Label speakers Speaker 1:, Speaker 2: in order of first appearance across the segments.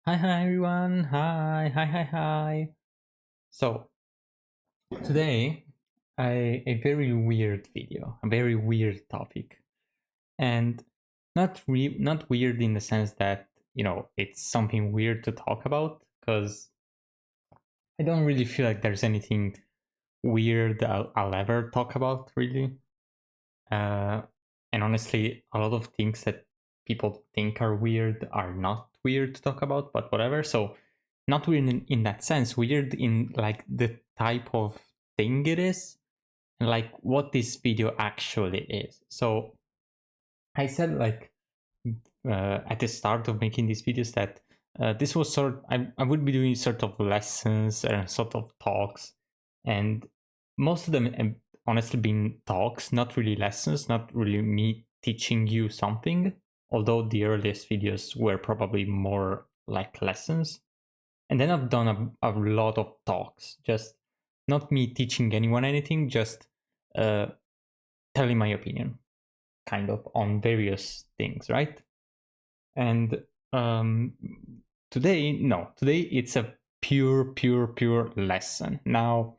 Speaker 1: Hi everyone. Hi. So today a very weird video, a very weird topic. And not weird in the sense that, it's something weird to talk about, because I don't really feel like there's anything weird I'll ever talk about, really. Uh and honestly, a lot of things that people think are weird are not weird to talk about, but whatever. So not weird in that sense, weird in like the type of thing it is, and like what this video actually is. So I said, like, at the start of making these videos that this was I would be doing sort of lessons and sort of talks, and most of them have honestly been talks, not really lessons, not really me teaching you something, although the earliest videos were probably more like lessons. And then I've done a lot of talks, just not me teaching anyone anything, just uh, telling my opinion, kind of, on various things, right? And um, today, no, today it's a pure lesson. Now,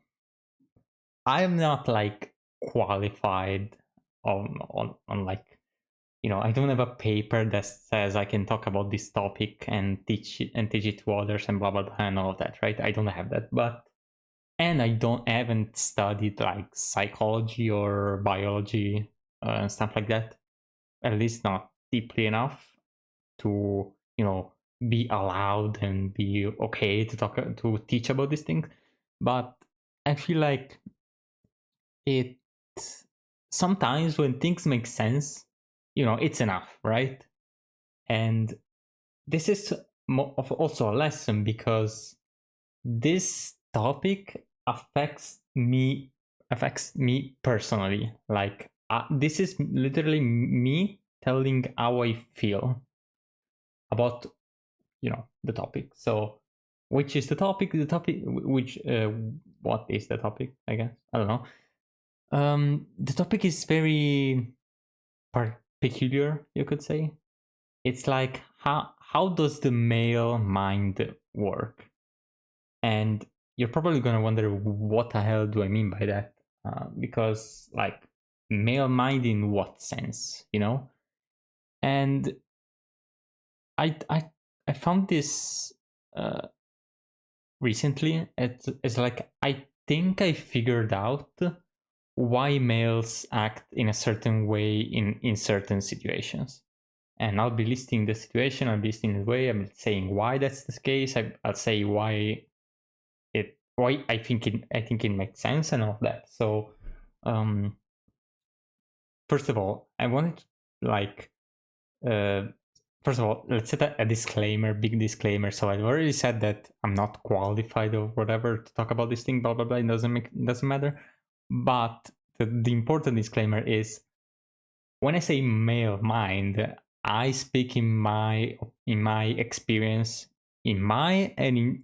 Speaker 1: I am not like qualified on like, I don't have a paper that says I can talk about this topic and teach it to others and blah blah blah and all of that, right? I don't have that, but and I haven't studied like psychology or biology and stuff like that. At least not deeply enough to be allowed and be okay to talk to teach about these things. But I feel like it sometimes when things make sense, it's enough, right? And this is of also a lesson, because this topic affects me personally. Like, this is literally me telling how I feel about the topic. So which is the topic which what is the topic, I guess, I don't know. The topic is very peculiar, you could say. It's like, how does the male mind work? And you're probably gonna wonder, what the hell do I mean by that? Because, like, male mind in what sense, And I I I found this uh, recently. It's like, I think I figured out why males act in a certain way in certain situations. And I'll be listing the situation, I'll be listing the way, I'm saying why that's the case. I'll say why I think it makes sense and all of that. So, um, first of all, I wanted to, like, uh, first of all, let's set a disclaimer, big disclaimer. So I've already said that I'm not qualified or whatever to talk about this thing, blah blah blah. It doesn't matter. But the important disclaimer is, when I say male mind, I speak in my experience, in my and in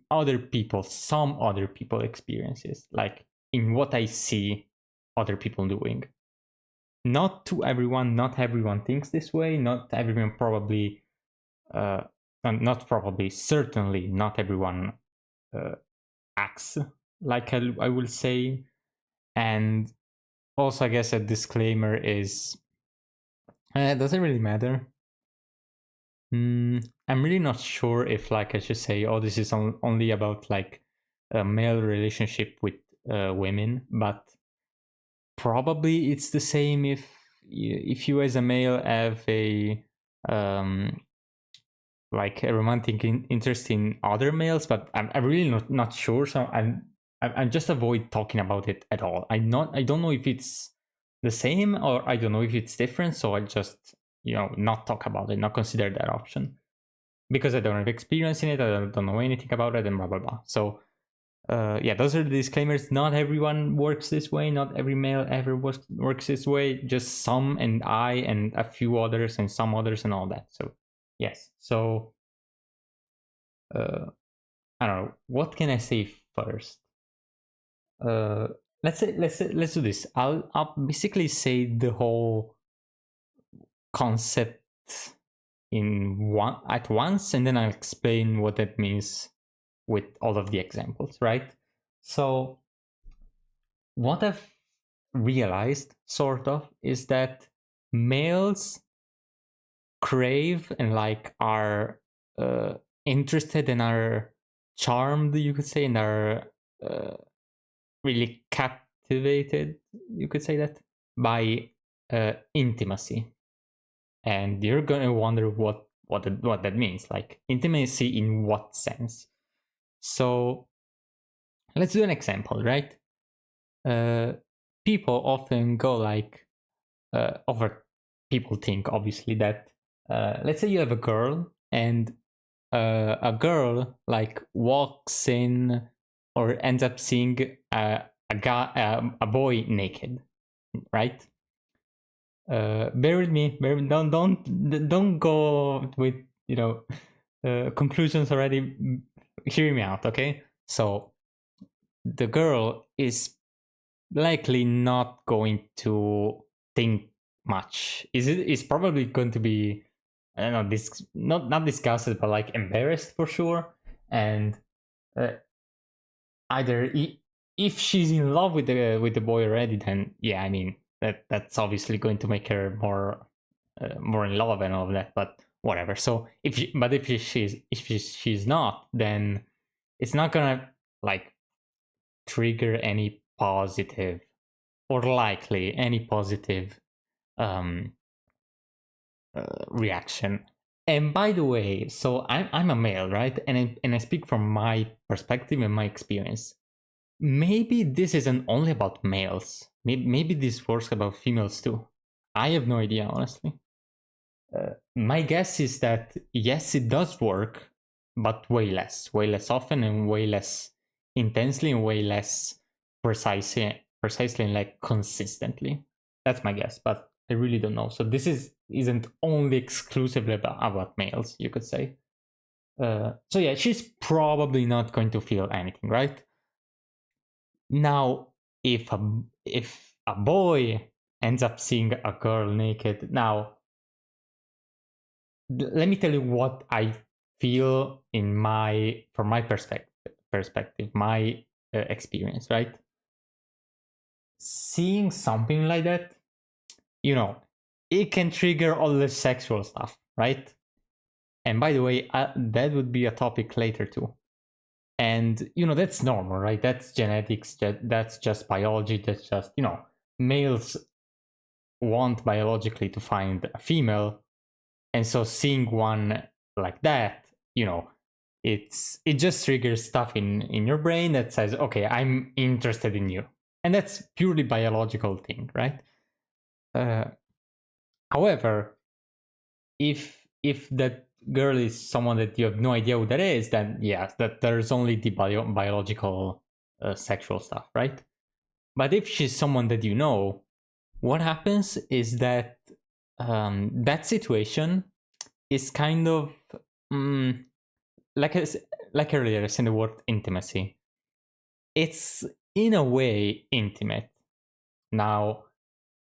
Speaker 1: some other people experiences, like in what I see other people doing. Not to everyone, not everyone thinks this way, not everyone probably, uh, not probably, certainly not everyone uh, acts like I will say. And also, I guess a disclaimer is, does it really matter? I'm really not sure if, like, I should say, oh, this is only about like a male relationship with women, but probably it's the same if you as a male have a um like a romantic interest in other males. But I'm really not sure, so I'm just avoid talking about it at all. I don't know if it's the same, or I don't know if it's different, so I just not talk about it, not consider that option, because I don't have experience in it, I don't know anything about it, and blah blah blah. So yeah, those are the disclaimers. Not everyone works this way. Not every male ever works this way. Just some, and I, and a few others, and some others, and all that. So yes. So uh, I don't know. What can I say first? Uh, let's do this. I'll basically say the whole concept at once, and then I'll explain what that means with all of the examples, right? So what I've realized, sort of, is that males crave and like are interested and are charmed, you could say, and are uh, really captivated, you could say that, by intimacy. And you're gonna wonder what that means. Like, intimacy in what sense? So let's do an example, right? Uh, People often go like over. People think obviously that let's say you have a girl and a girl like walks in or ends up seeing a guy, a boy naked, right? Bear with me. Don't go with you know conclusions already. Hear me out, okay? So the girl is likely not going to think much. Is probably going to be, I don't know, this not disgusted, but like embarrassed for sure. And uh, either if she's in love with the boy already, then yeah, I mean that's obviously going to make her more in love and all of that. But whatever. So if she's not, then it's not gonna like trigger any positive, or likely any positive um, reaction. And by the way, so I'm a male, right? And I speak from my perspective and my experience. Maybe this isn't only about males. Maybe this works about females too. I have no idea, honestly. My guess is that yes, it does work, but way less often, and way less intensely, and way less precisely, and like consistently. That's my guess, but I really don't know. So this isn't only exclusively about males, you could say. So yeah, she's probably not going to feel anything, right? Now, if a boy ends up seeing a girl naked, now let me tell you what I feel in my from my perspective, my experience, right? Seeing something like that, you know, it can trigger all the sexual stuff, right? And by the way, that would be a topic later too. And that's normal, right? That's genetics. That's just biology. That's just males want biologically to find a female, and so seeing one like that, it just triggers stuff in your brain that says, okay, I'm interested in you, and that's purely biological thing, right? uh, However, if that girl is someone that you have no idea who that is, then yeah, that there's only the biological sexual stuff, right? But if she's someone that you know, what happens is that that situation is kind of um, like like earlier I said the word intimacy. It's in a way intimate. Now,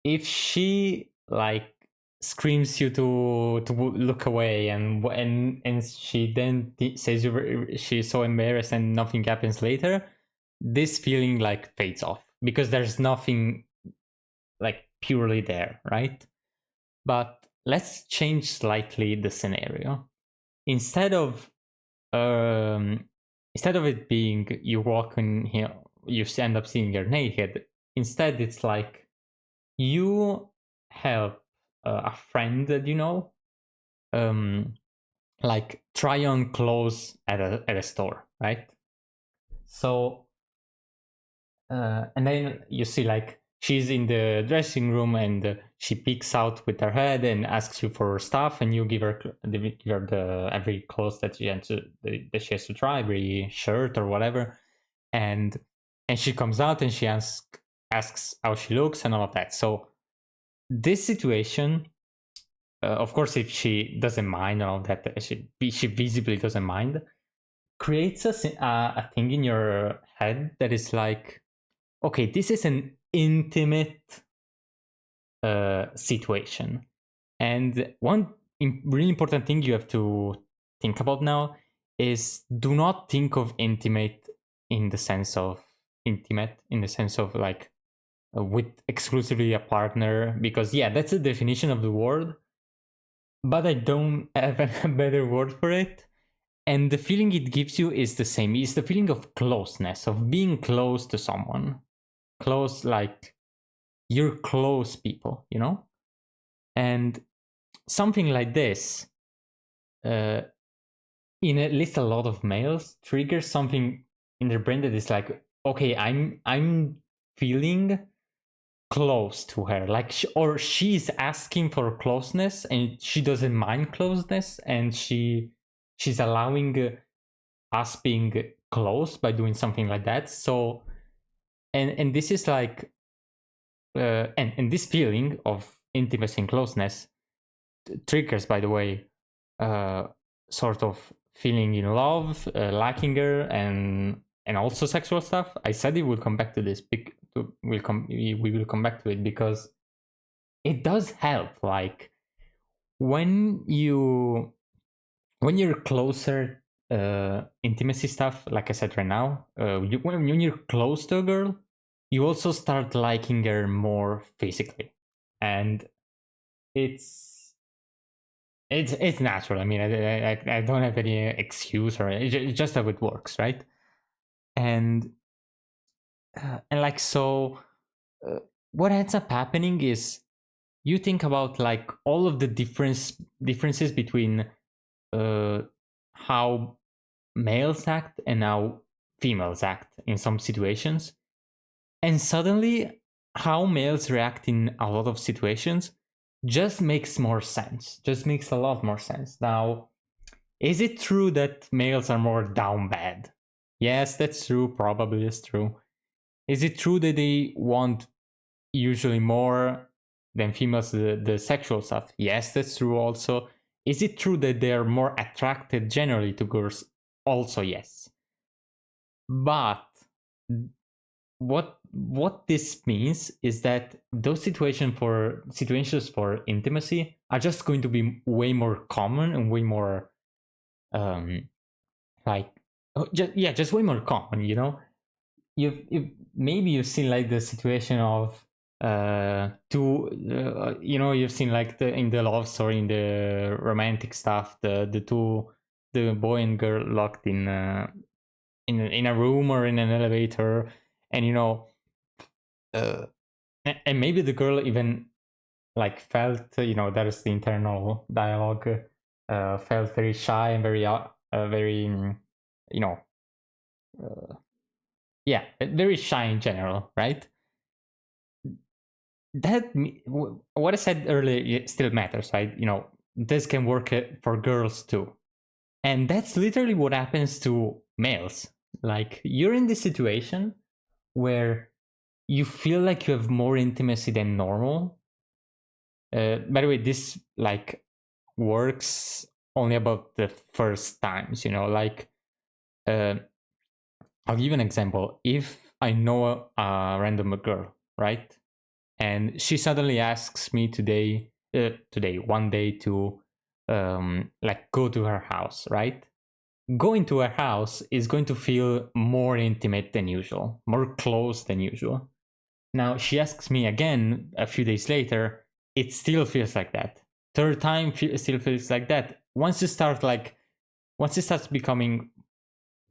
Speaker 1: if she like screams you to look away, and she then says she's so embarrassed and nothing happens later, this feeling like fades off because there's nothing like purely there, right? But let's change slightly the scenario. Instead of um instead of it being you walk in here, you end up seeing her naked. Instead, it's like you help a friend that you know, um like try on clothes at a store, right? So and then you see like she's in the dressing room, and she peeks out with her head and asks you for stuff, and you give her the every clothes that that she has to try, every shirt or whatever, and she comes out and she asks how she looks and all of that. So this situation, of course, if she doesn't mind and all that, she visibly doesn't mind, creates a thing in your head that is like, okay, this is an intimate situation. And really important thing you have to think about now is do not think of intimate in the sense of like with exclusively a partner, because yeah, that's the definition of the word, but I don't have a better word for it. And the feeling it gives you is the same. It's the feeling of closeness, of being close to someone. Close, like you're close people, you know? And something like this, uh, in at least a lot of males, triggers something in their brain that is like, okay, I'm feeling close to her, like or she's asking for closeness and she doesn't mind closeness, and she's allowing us being close by doing something like that. So and this is like and this feeling of intimacy and closeness triggers, by the way, uh sort of feeling in love, liking her, and also sexual stuff. I said it would come back to this. We will come back to it because it does help. Like when you're closer, intimacy stuff, like I said right now, when you're close to a girl, you also start liking her more physically, and it's it's natural. I mean, I don't have any excuse, or it's just how it works, right? And like so, uh, what ends up happening is you think about like all of the differences between uh, how males act and how females act in some situations, and suddenly how males react in a lot of situations just makes more sense, just makes a lot more sense. Now, is it true that males are more down bad? Yes, that's true, probably is true. Is it true that they want usually more than females the sexual stuff? Yes, that's true also. Is it true that they are more attracted generally to girls? Also yes. But what this means is that those situations for intimacy are just going to be way more common and way more um like just way more common, you know. You've maybe you've seen like the situation of two you know, you've seen like the in the love story, in the romantic stuff, the boy and girl locked in a room or in an elevator, and you know, uh, and maybe the girl even like felt, you know, there's the internal dialogue, felt very shy and very you know, uh, yeah, very shy in general, right? That what I said earlier still matters, right? You know, this can work for girls too, and that's literally what happens to males. Like you're in this situation where you feel like you have more intimacy than normal. By the way, this like works only about the first times, you know. Like uh, I'll give you an example. If I know a random girl, right, and she suddenly asks me today one day to like go to her house, right? Going to her house is going to feel more intimate than usual, more close than usual. Now she asks me again a few days later, it still feels like that. Third time still feels like that. Once it starts becoming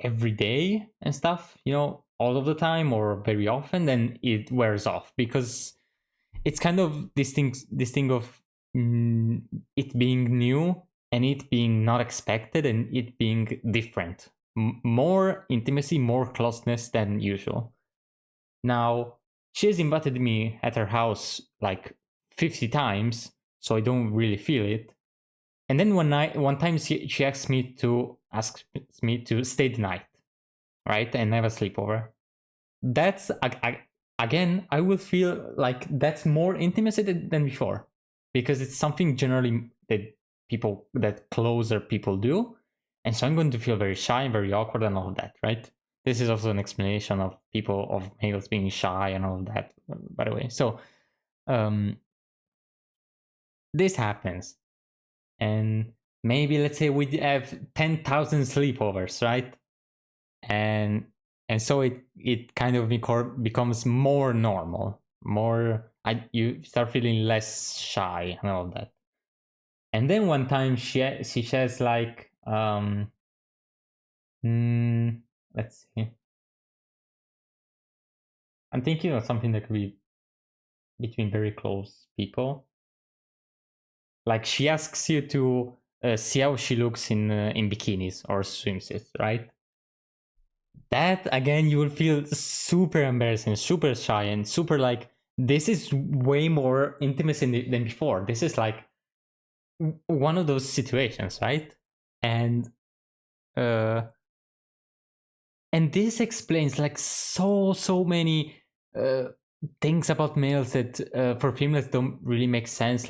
Speaker 1: every day and stuff, you know, all of the time or very often, then it wears off, because it's kind of this thing of it being new and it being not expected and it being different. More intimacy, more closeness than usual. Now she has invited me at her house like 50 times, so I don't really feel it. And then one time she asks me to stay the night, right, and have a sleepover. That's again, I will feel like that's more intimacy than before, because it's something generally that closer people do, and so I'm going to feel very shy and very awkward and all of that, right? This is also an explanation of males being shy and all of that, by the way. So um this happens, and maybe let's say we have 10,000 sleepovers, right? And so it kind of becomes more normal, more you start feeling less shy and all that. And then one time she says like let's see, I'm thinking of something that could be between very close people. Like she asks you to see how she looks in bikinis or swimsuits, right? That again, you will feel super embarrassing, super shy, and super like this is way more intimacy than before. This is like one of those situations, right? And uh, and this explains like so many uh, things about males that for females don't really make sense.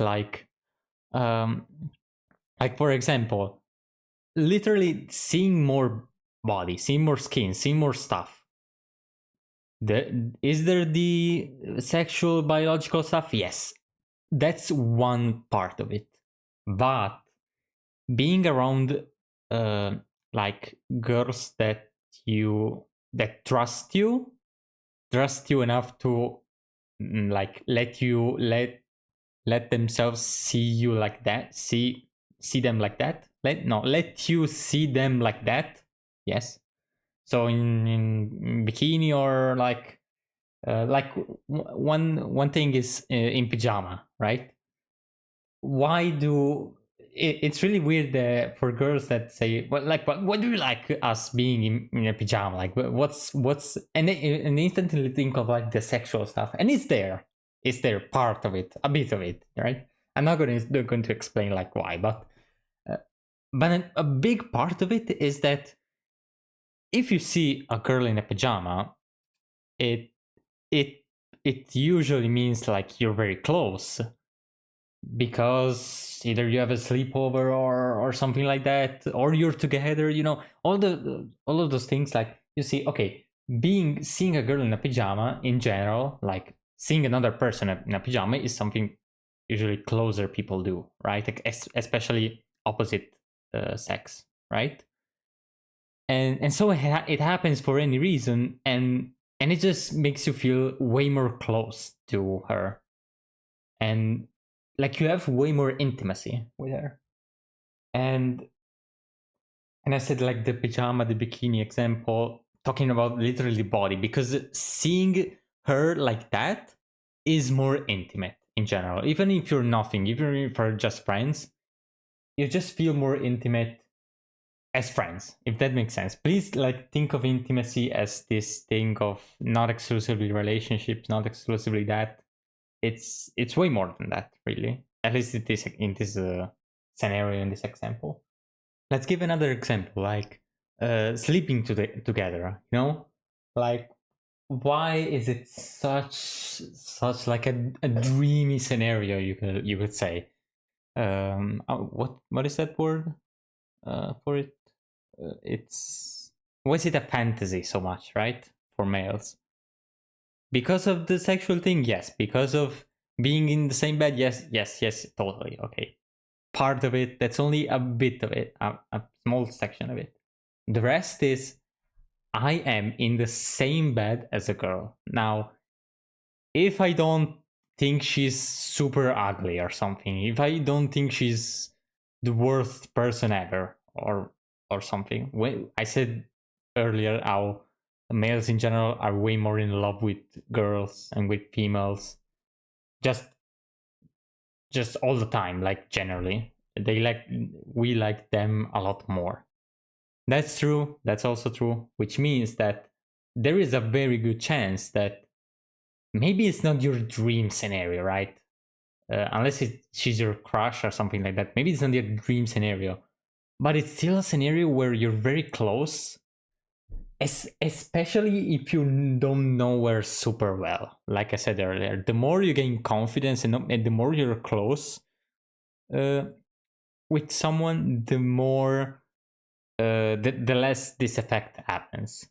Speaker 1: Um, like for example, literally seeing more body, seeing more skin, seeing more stuff. Is there the sexual biological stuff? Yes, that's one part of it. But being around uh, like girls that trust you enough to like let themselves see you like that, see them like that, let you see them like that. Yes. So in bikini or like one thing is in pajama, right? Why do it's really weird for girls that say, well, like what do you like us being in a pajama, like what's and and instantly think of like the sexual stuff, and it's there part of it, a bit of it, right? I'm not going to explain like why, uh, but a big part of it is that if you see a girl in a pajama, it it it usually means like you're very close, because either you have a sleepover or something like that, or you're together, all of those things. Like you see, okay, seeing a girl in a pajama in general, like seeing another person in a pajama, is something usually closer people do, right? Like, especially opposite sex, right? And so it happens for any reason, and it just makes you feel way more close to her, and like you have way more intimacy with her. and and I said like the pajama, the bikini example, talking about literally the body, because seeing her like that is more intimate in general. Even if you're nothing, even if you're just friends, you just feel more intimate as friends, if that makes sense. Please like think of intimacy as this thing of not exclusively relationships, not exclusively that. It's way more than that, really. At least it is in this scenario, in this example. Let's give another example, like sleeping together. Like why is it such like a dreamy scenario? You could say. What is that word for it? It's Was it a fantasy so much, right? For males, because of the sexual thing, yes. Because of being in the same bed, yes, yes, yes, totally. Okay, part of it. That's only a bit of it, a small section of it. The rest is I am in the same bed as a girl. Now, if I don't think she's super ugly or something, if I don't think she's the worst person ever, or something. When I said earlier how males in general are way more in love with girls and with females, just all the time, like generally. We like them a lot more. That's true. That's also true, which means that there is a very good chance that maybe it's not your dream scenario, right? Unless she's your crush or something like that. Maybe it's not your dream scenario, but it's still a scenario where you're very close, especially if you don't know her super well. Like I said earlier, the more you gain confidence and the more you're close uh, with someone, the more the less this effect happens.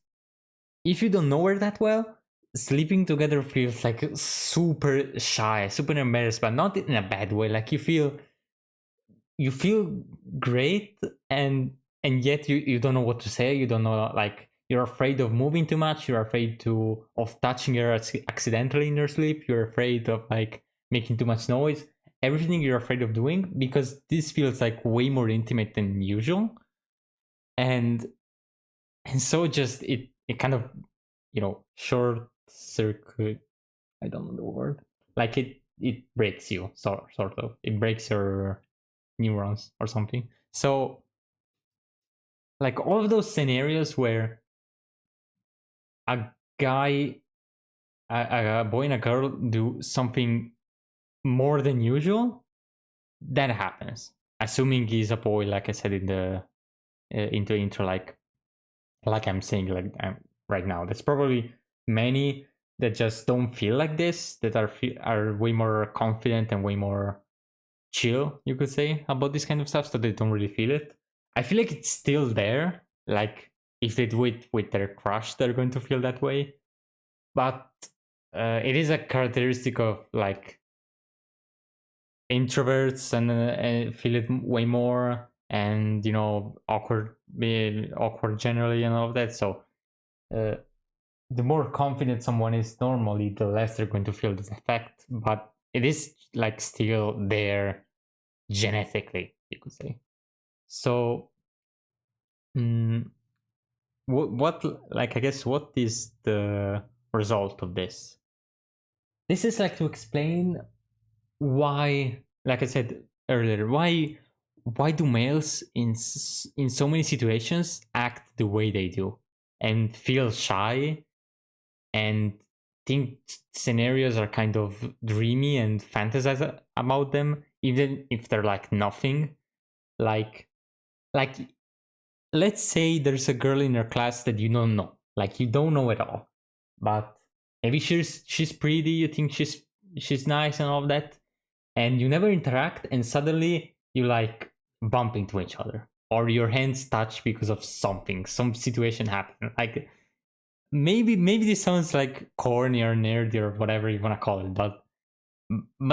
Speaker 1: If you don't know her that well, sleeping together feels like super shy, super embarrassed, but not in a bad way. Like you feel you feel great, and yet you don't know what to say. You don't know, like, you're afraid of moving too much, you're afraid to of touching her accidentally in your sleep, you're afraid of like making too much noise, everything you're afraid of doing, because this feels like way more intimate than usual. And and so just it kind of, short circuit, I don't know the word, like it breaks you, sort of, it breaks your neurons or something. So like all of those scenarios where a guy, a boy and a girl do something more than usual, that happens. Assuming he's a boy, like I said in the into intro, like I'm saying, like right now, there's probably many that just don't feel like this, that are way more confident and way more chill, you could say, about this kind of stuff, so they don't really feel it. I feel like it's still there. Like if they do it with their crush, they're going to feel that way. But it is a characteristic of like introverts, and feel it way more, and awkward, be awkward generally, and all of that. So uh, the more confident someone is normally, the less they're going to feel this effect. But it is like still there genetically, you could say. So, mm, what, like, I guess, what is the result of this? This is like to explain why, like I said earlier, why do males in so many situations act the way they do and feel shy and think scenarios are kind of dreamy and fantasize about them, even if they're like nothing. Like like let's say there's a girl in your class that you don't know, like you don't know at all, but maybe she's pretty, you think she's nice and all of that, and you never interact, and suddenly you like bump into each other, or your hands touch because of something, some situation happened. Like maybe this sounds like corny or nerdy or whatever you want to call it, but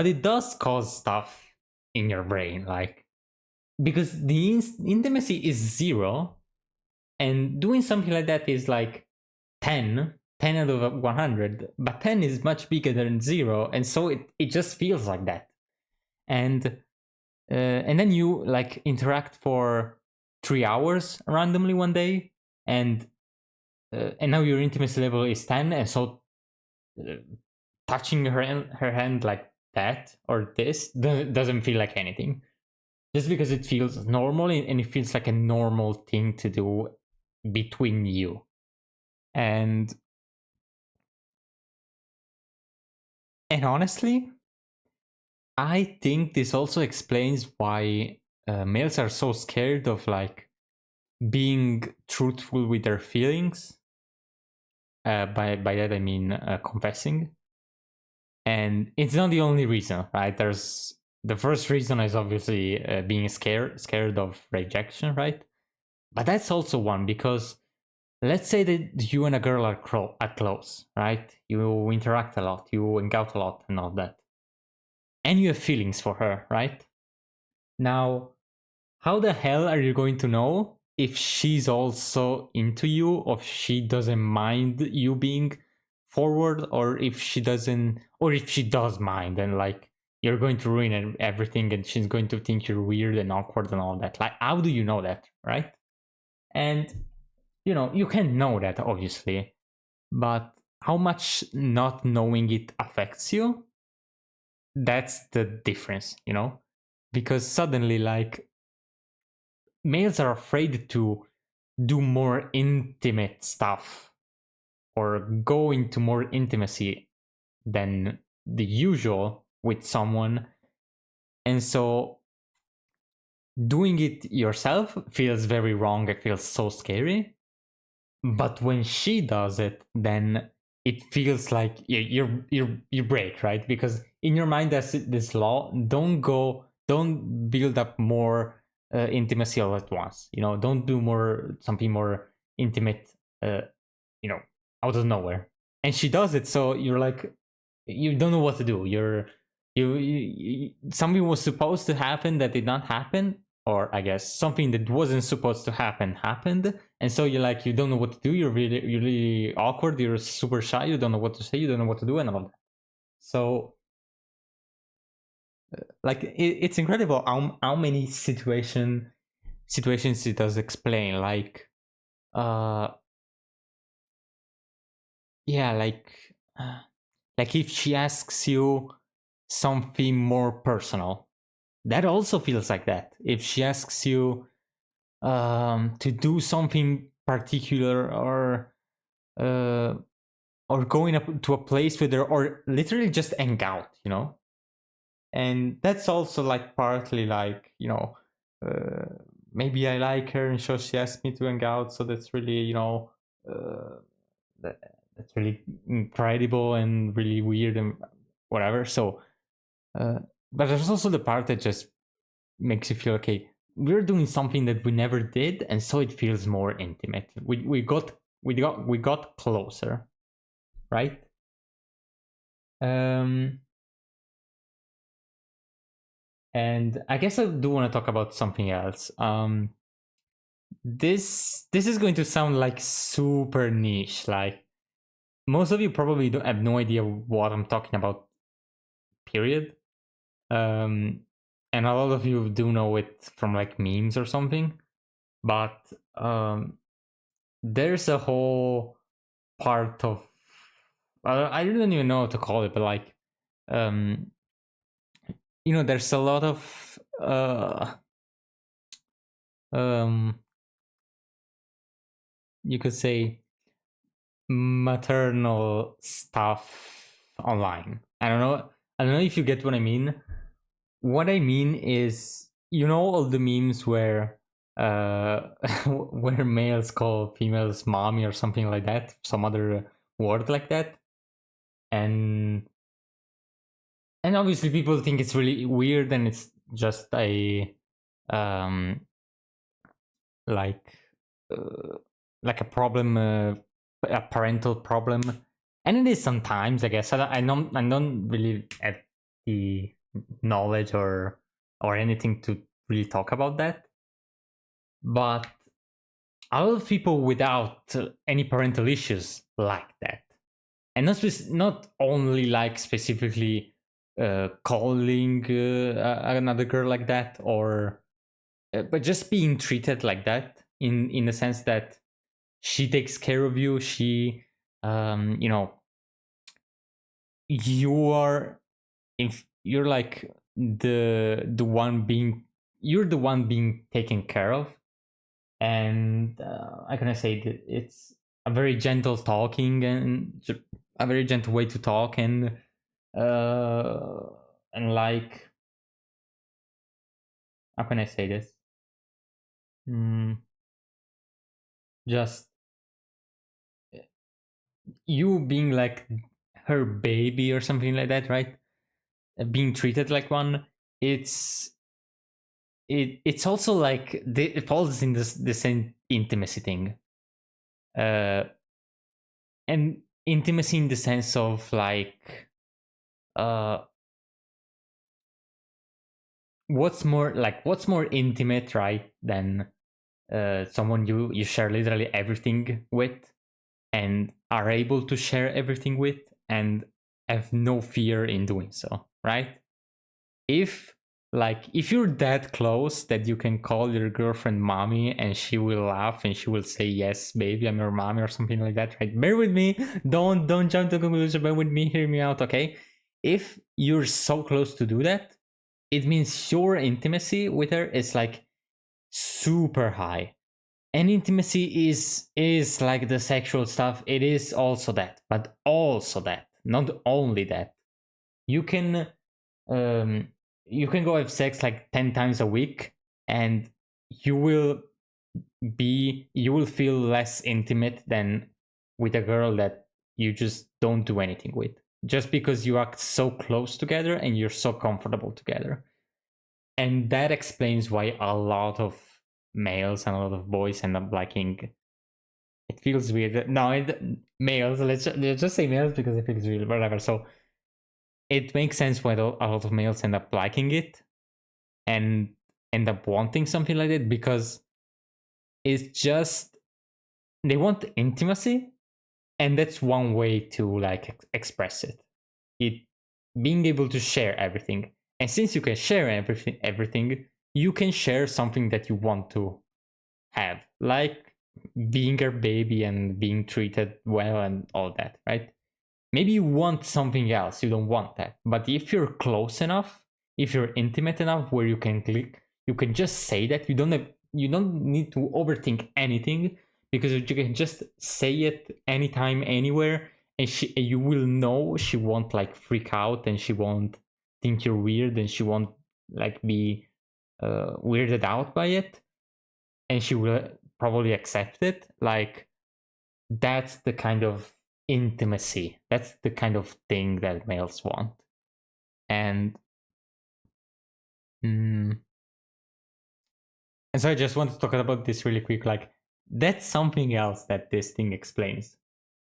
Speaker 1: it does cause stuff in your brain, like, because the intimacy is zero, and doing something like that is like 10 out of 100, but 10 is much bigger than zero, and so it just feels like that. And then you like interact for 3 hours randomly one day, and now your intimacy level is 10, and so uh, touching her hand like that or this doesn't feel like anything, just because it feels normal, and it feels like a normal thing to do between you. And and honestly, I think this also explains why males are so scared of like being truthful with their feelings. By that I mean confessing, and it's not the only reason, right? There's the first reason is obviously being scared of rejection, right? But that's also one, because let's say that you and a girl are close, right? You interact a lot, you hang out a lot, and all that, and you have feelings for her, right? Now, how the hell are you going to know if she's also into you, or if she doesn't mind you being forward, or if she doesn't, or if she does mind, and like you're going to ruin everything, and she's going to think you're weird and awkward and all that? Like, how do you know that, right? And you can know that, obviously, but how much not knowing it affects you, that's the difference. Because suddenly, like, males are afraid to do more intimate stuff or go into more intimacy than the usual with someone. And so doing it yourself feels very wrong. It feels so scary. But when she does it, then it feels like you break, right? Because in your mind there's this law: don't build up more intimacy all at once. Don't do something more intimate, uh, out of nowhere. And she does it, so you're like, you don't know what to do. something was supposed to happen that did not happen, or I guess something that wasn't supposed to happen happened, and so you don't know what to do. You're really awkward. You're super shy. You don't know what to say. You don't know what to do, and all that. So like it's incredible how many situations it does explain. Like yeah, like if she asks you something more personal, that also feels like that. If she asks you to do something particular, uh, or going up to a place with her, or literally just hang out, and that's also like partly like maybe I like her, and so she asked me to hang out, so that's really uh, that, that's really incredible and really weird and whatever. So but there's also the part that just makes you feel okay, we're doing something that we never did, and so it feels more intimate. We got closer, right? um and I guess I do want to talk about something else. This is going to sound like super niche. Like most of you probably don't have no idea what I'm talking about, period. um and a lot of you do know it from like memes or something, but there's a whole part of I don't even know what to call it, but like um there's a lot of um you could say maternal stuff online. I don't know if you get what I mean. What I mean is, all the memes where where males call females mommy or something like that, some other word like that, and obviously people think it's really weird, and it's just a um like uh, like a problem, a parental problem, and it is sometimes, I guess. I don't really have the knowledge or anything to really talk about that, but a lot of people without any parental issues like that, and not only like specifically calling another girl like that, or but just being treated like that, in the sense that she takes care of you. She you know you are, if you're like the one being you're the one being taken care of, and how can I say that it's a very gentle talking, and a very gentle way to talk, uh and like, how can I say this, mm, just you being like her baby or something like that, right? Being treated like one, it's it's also like it falls in the same intimacy thing, uh and intimacy in the sense of like, uh what's more intimate, right, than someone you share literally everything with, and are able to share everything with, and have no fear in doing so, right? If you're that close that you can call your girlfriend mommy, and she will laugh and she will say, yes baby, I'm your mommy, or something like that, right? Bear with me, don't jump to conclusion, bear with me, hear me out, okay? If you're so close to do that, it means your intimacy with her is like super high. And intimacy is like the sexual stuff, it is also that, but also that, not only that. You can um go have sex like 10 times a week, and you will you will feel less intimate than with a girl that you just don't do anything with, just because you act so close together and you're so comfortable together. And that explains why a lot of males and a lot of boys end up liking, it feels weird, no, males, let's just say males because it feels weird, whatever. So it makes sense why a lot of males end up liking it and end up wanting something like that, because it's just they want intimacy, and that's one way to like express it. It being able to share everything, and since you can share everything, you can share something that you want to have, like being a baby and being treated well and all that, right? Maybe you want something else, you don't want that, but if you're close enough, if you're intimate enough where you can click, you can just say that. You don't need to overthink anything, because you can just say it anytime, anywhere, and you will know she won't like freak out, and she won't think you're weird, and she won't like be weirded out by it, and she will probably accept it. Like, that's the kind of intimacy, that's the kind of thing that males want. And mm, and so I just want to talk about this really quick. Like, that's something else that this thing explains,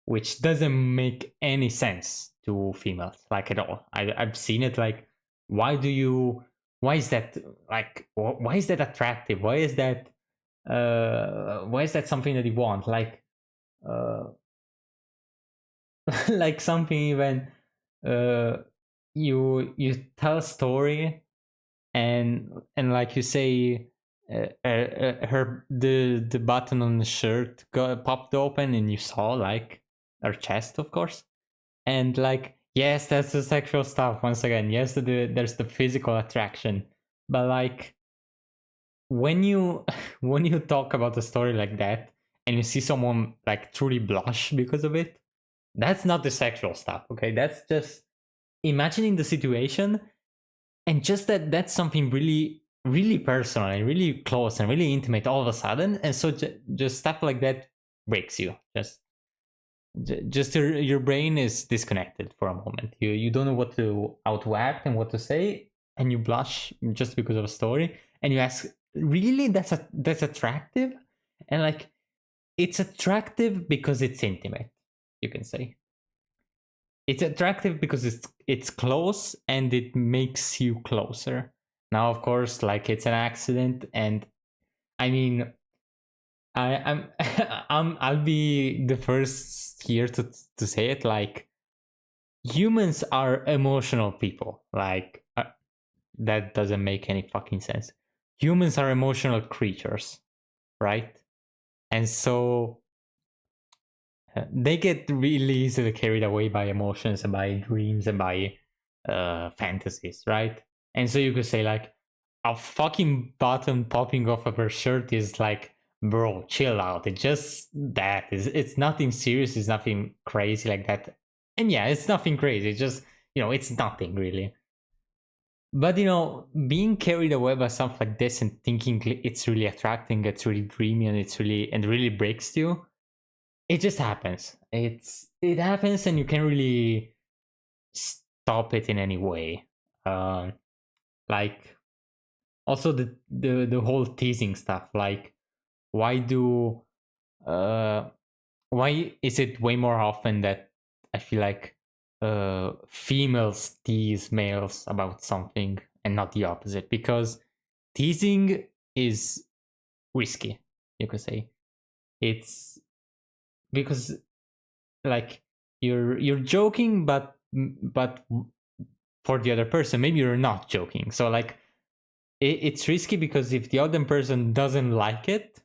Speaker 1: which doesn't make any sense to females, like, at all. I've seen it. Like, why do you, why is that, like, why is that attractive, why is that something that you want? Like, uh like something even, uh you tell a story, and like you say, her the button on the shirt popped open, and you saw like her chest, of course, and like, yes, that's the sexual stuff once again. Yes, there's the physical attraction, but like, when you when you talk about a story like that, and you see someone like truly blush because of it, that's not the sexual stuff. Okay, that's just imagining the situation, and just that's something really, really personal and really close and really intimate all of a sudden. And so just stuff like that breaks you. Just your brain is disconnected for a moment. You don't know what to how to act and what to say, and you blush just because of a story, and you ask, really, that's attractive? And like, it's attractive because it's intimate, you can say. It's attractive because it's close, and it makes you closer. Now, of course, like, it's an accident, and I mean, I'm I'll be the first here to say it. Like, humans are emotional people. Like, that doesn't make any fucking sense. Humans are emotional creatures, right? And so they get really easily carried away by emotions and by dreams and by fantasies, right? And so you could say, like, a fucking button popping off of her shirt is like, bro, chill out. It's just that. It's nothing serious. It's nothing crazy like that. And yeah, it's nothing crazy. It's just, it's nothing really. But being carried away by something like this and thinking it's really attracting, it's really dreamy, and really breaks you, it just happens. It happens, and you can't really stop it in any way. Um, like, also the whole teasing stuff. Like, why do uh why is it way more often that I feel like females tease males about something and not the opposite? Because teasing is risky, you could say. It's because, like, you're joking, but for the other person maybe you're not joking. So like, it's risky, because if the other person does not like it,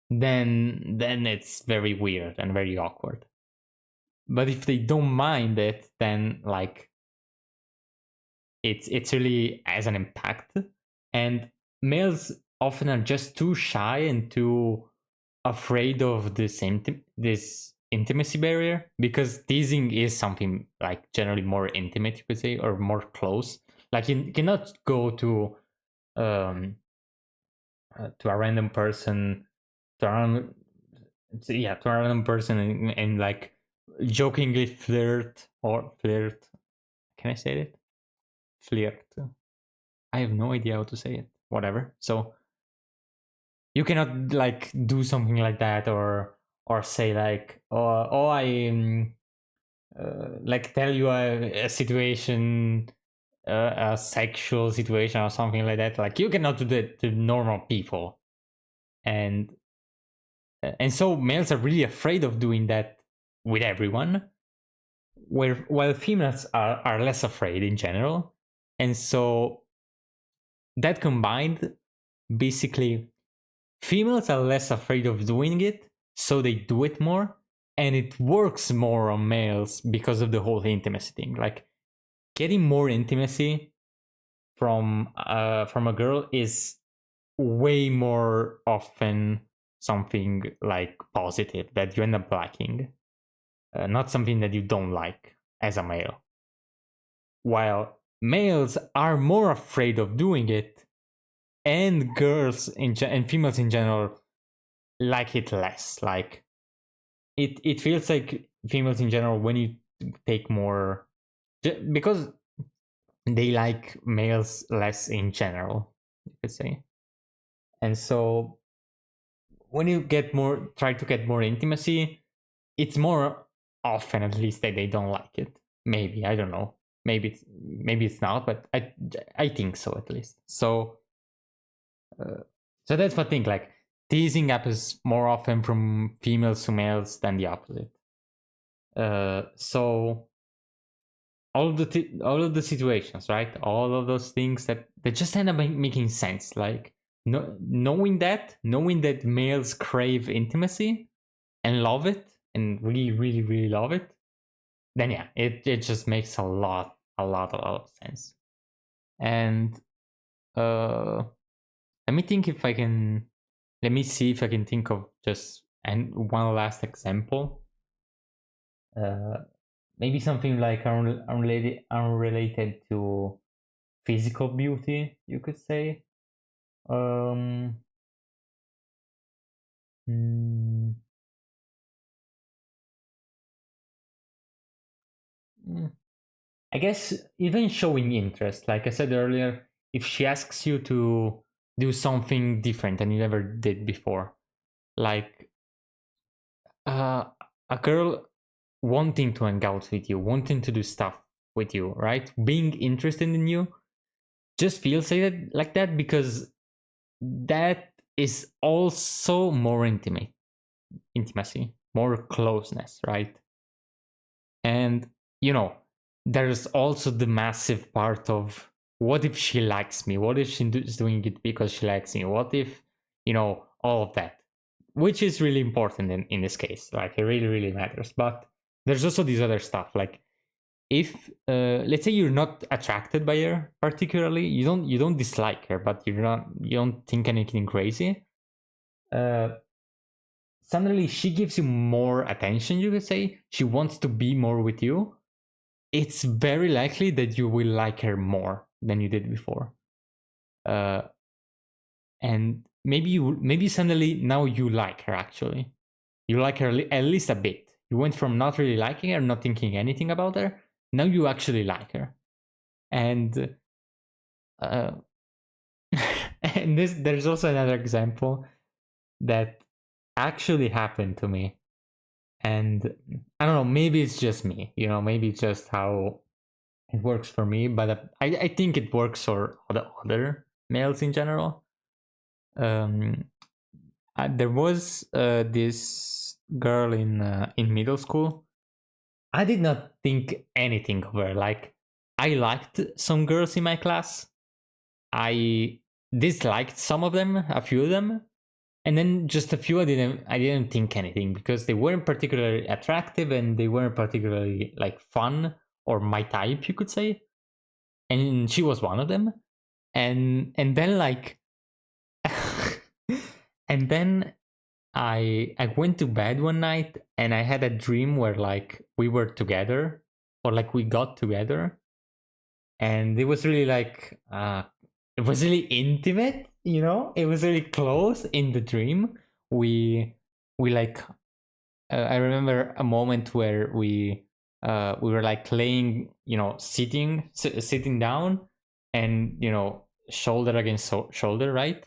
Speaker 1: then it's very weird and very awkward. But if they don't mind it, then like, it's really has an impact. And males often are just too shy and too afraid of this intimacy barrier, because teasing is something like generally more intimate, you could say, or more close. Like, you cannot go um to a random person, to a random, yeah, to a random person, and like jokingly flirt. Can I say it? Flirt. I have no idea how to say it. Whatever. So you cannot like do something like that, or say like, oh, like tell you a situation, a sexual situation or something like that. Like you cannot do that to normal people, and so males are really afraid of doing that with everyone, where while females are less afraid in general, and so that combined, basically, females are less afraid of doing it, so they do it more, and it works more on males because of the whole intimacy thing. Like getting more intimacy from a girl is way more often something like positive that you end up liking, not something that you don't like as a male. While males are more afraid of doing it, and girls and females in general like it less. Like it feels like females in general, when you take more, because they like males less in general, you could say. And so when you get more, try to get more intimacy, it's more often, at least, that they don't like it. Maybe, I don't know. Maybe it's not, but I think so, at least. So so that's what I think. Like teasing happens more often from females to males than the opposite. So all of the situations, right? All of those things that just end up making sense. Like knowing that males crave intimacy and love it, and really, really, really love it, then yeah, it just makes a lot of sense. And uh, let me think if I can. Let me see if I can think of just and one last example. Uh, Maybe something like unrelated to physical beauty, you could say. Um, mm, mm, I guess even showing interest, like I said earlier, if she asks you to do something different than you never did before, like uh, a girl wanting to hang out with you, wanting to do stuff with you, right? Being interested in you just feels like that because that is also more intimacy, more closeness, right? And you know, there's also the massive part of what if she likes me? What if is doing it because she likes me? What if, all of that, which is really important in this case. Like it really, really matters. But there's also this other stuff. Like if let's say you're not attracted by her particularly, you don't dislike her, but you don't think anything crazy. Uh, Suddenly she gives you more attention, you could say. She wants to be more with you. It's very likely that you will like her more than you did before. Uh, and maybe suddenly now you like her actually. You like her at least a bit. You went from not really liking her, not thinking anything about her. Now you actually like her. And uh, and there's also another example that actually happened to me. And I don't know, maybe it's just me, maybe it's just how it works for me, but I think it works for other males in general. Um, there was this girl in middle school. I did not think anything of her. Like, I liked some girls in my class. I disliked some of them, a few of them, and then just a few I didn't think anything because they weren't particularly attractive and they weren't particularly like fun or my type, you could say. And she was one of them. And then like and then I went to bed one night and I had a dream where like we were together, or like we got together, and it was really like it was really intimate, it was really close in the dream. We like I remember a moment where we were like laying, sitting down, and shoulder against shoulder, right,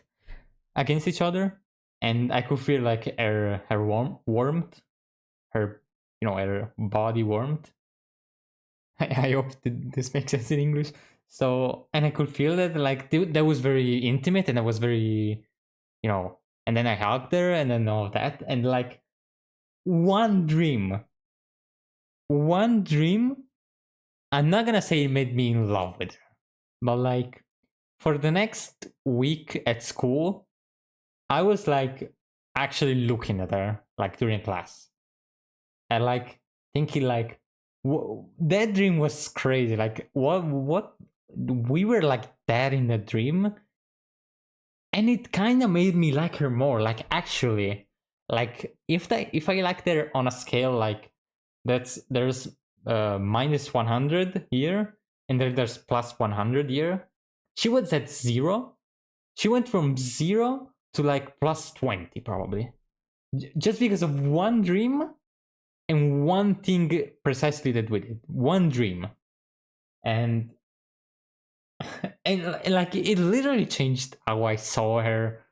Speaker 1: against each other, and I could feel like her warmth, her her body warmth, I hope this makes sense in English. So, and I could feel that like that was very intimate, and that was very, you know. And then I hugged her, and then all of that, and like one dream, one dream. I'm not gonna say it made me in love with her, but like for the next week at school, I was like actually looking at her like during class, and like thinking like that dream was crazy. Like what we were like that in the dream, and it kind of made me like her more. Like actually, like if I liked her on a scale like there's minus 100 here, and there's plus 100 here. She was at 0. She went from 0 to like plus 20 probably, just because of one dream and one thing precisely that we did. One dream, and and like it literally changed how I saw her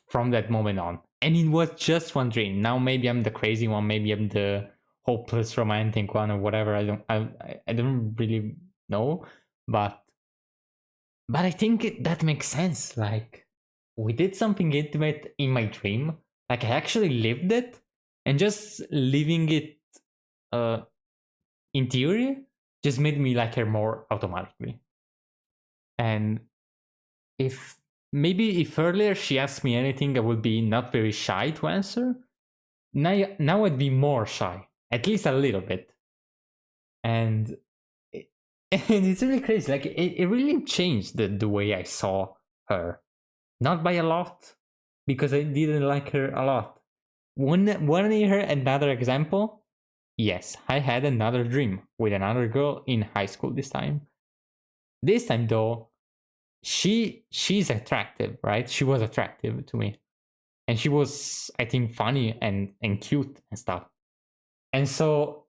Speaker 1: from that moment on. And it was just one dream. Now maybe I'm the crazy one, maybe I'm the hopeless romantic one or whatever. I don't really know, but I think that makes sense. Like we did something intimate in my dream. Like I actually lived it, and just living it uh in theory just made me like her more automatically. And if maybe if earlier she asked me anything, I would be not very shy to answer. Now I'd be more shy, at least a little bit. And and it's really crazy. Like it really changed the way I saw her. Not by a lot, because I didn't like her a lot. One year, another example. Yes, I had another dream with another girl in high school this time. This time though, she's attractive, right? She was attractive to me. And she was, I think, funny and cute and stuff. And so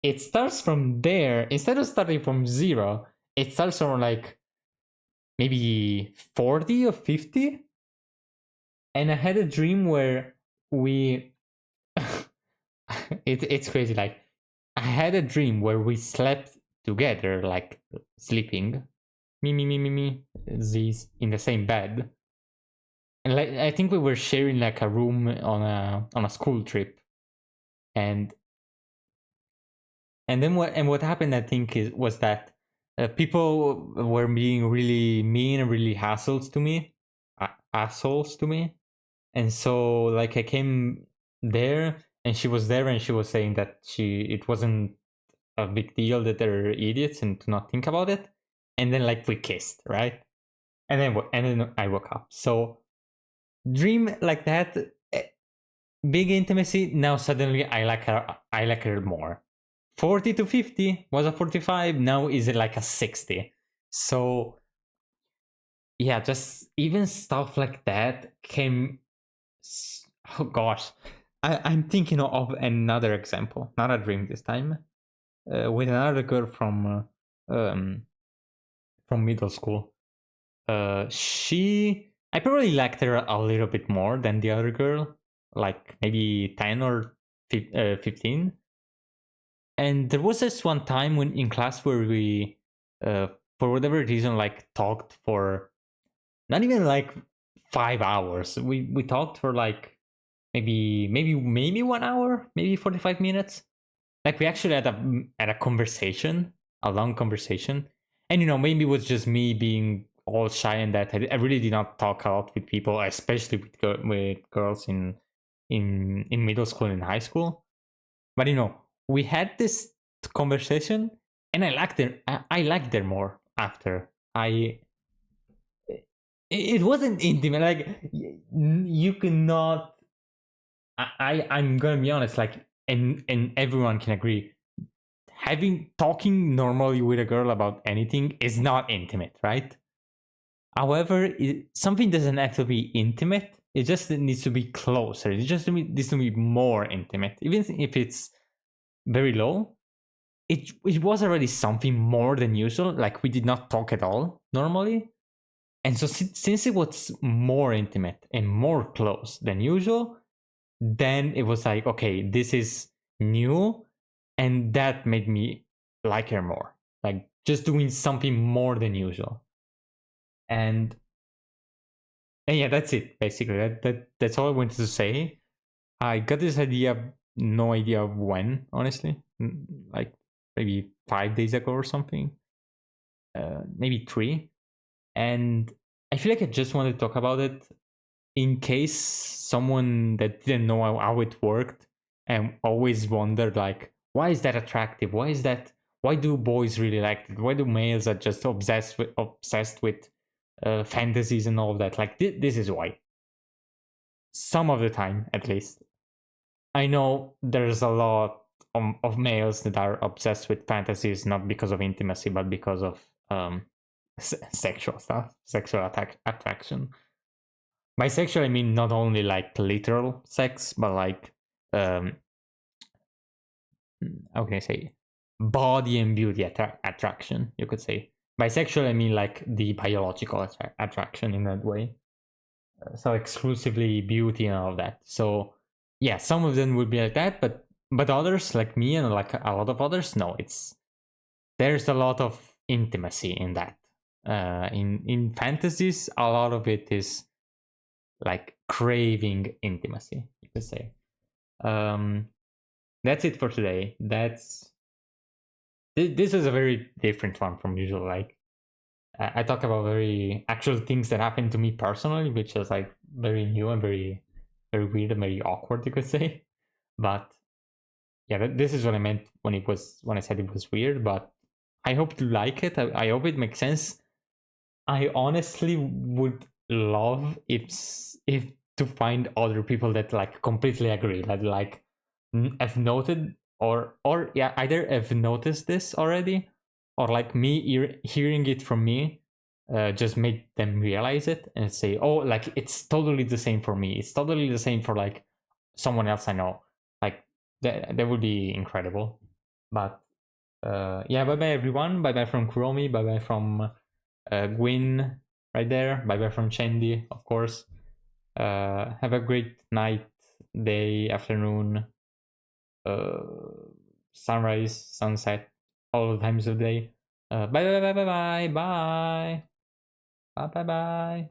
Speaker 1: it starts from there. Instead of starting from 0, it starts from like maybe 40 or 50. And I had a dream where we it's crazy. Like I had a dream where we slept together, like sleeping, me, these in the same bed, and like I think we were sharing like a room on a school trip, and then what happened, I think, was that people were being really mean and really assholes to me, and so like I came there, and she was there, and she was saying that it wasn't a big deal that they're idiots and to not think about it, and then like we kissed, right? And then I woke up. So dream like that, big intimacy. Now suddenly I like her more. 40 to 50 was a 45. Now is it like a 60? So yeah, just even stuff like that came. Oh gosh, I'm thinking of another example, not a dream this time, with another girl from middle school. I probably liked her a little bit more than the other girl, like maybe 10 or 15. And there was this one time when in class where we, for whatever reason, like talked for not even like 5 hours. We talked for like maybe 1 hour, maybe 45 minutes. Like we actually had a conversation, a long conversation, and maybe it was just me being all shy and that I really did not talk a lot with people, especially with girls in middle school and high school. But we had this conversation, and I liked her. I liked her more after. It wasn't intimate. Like you cannot. I'm gonna be honest. Like and everyone can agree, talking normally with a girl about anything is not intimate, right? However, something doesn't have to be intimate. It just needs to be closer. It just needs to be more intimate, even if it's very low. It was already something more than usual. Like we did not talk at all normally, and so since it was more intimate and more close than usual, then it was like, okay, this is new, and that made me like her more. like just doing something more than usual. And yeah, that's it basically. That's all I wanted to say. I got this idea, no idea when, honestly, like maybe 5 days ago or something, maybe three. And I feel like I just wanted to talk about it in case someone that didn't know how it worked and always wondered, like, why is that attractive? Why is that? Why do boys really like it? Why do males are just obsessed with fantasies and all of that? Like, this is why. Some of the time, at least. I know there's a lot of males that are obsessed with fantasies not because of intimacy, but because of sexual stuff, sexual attraction. Bisexual, I mean not only like literal sex, but like um, how can I say, body and beauty attraction. You could say bisexual. I mean like the biological attraction in that way. So exclusively beauty and all that. So yeah, some of them would be like that, but others like me and like a lot of others, no. There's a lot of intimacy in that. In fantasies, a lot of it is like craving intimacy. You could say. Um, that's it for today. This is a very different one from usual. Like I talk about very actual things that happened to me personally, which is like very new and very weird and very awkward, you could say. But yeah, this is what I meant when I said it was weird. But I hope you like it. I hope it makes sense. I honestly would love if to find other people that like completely agree, that like have noted or yeah, either have noticed this already, or like me hearing it from me, just make them realize it and say, oh, like it's totally the same for me. It's totally the same for like someone else I know. Like that would be incredible. But yeah, bye bye everyone. Bye bye from Kuromi. Bye bye from Gwyn right there. Bye bye from Chendi, of course. Have a great night, day, afternoon, uh, sunrise, sunset, all the times of day. Bye bye bye bye bye bye bye bye bye bye.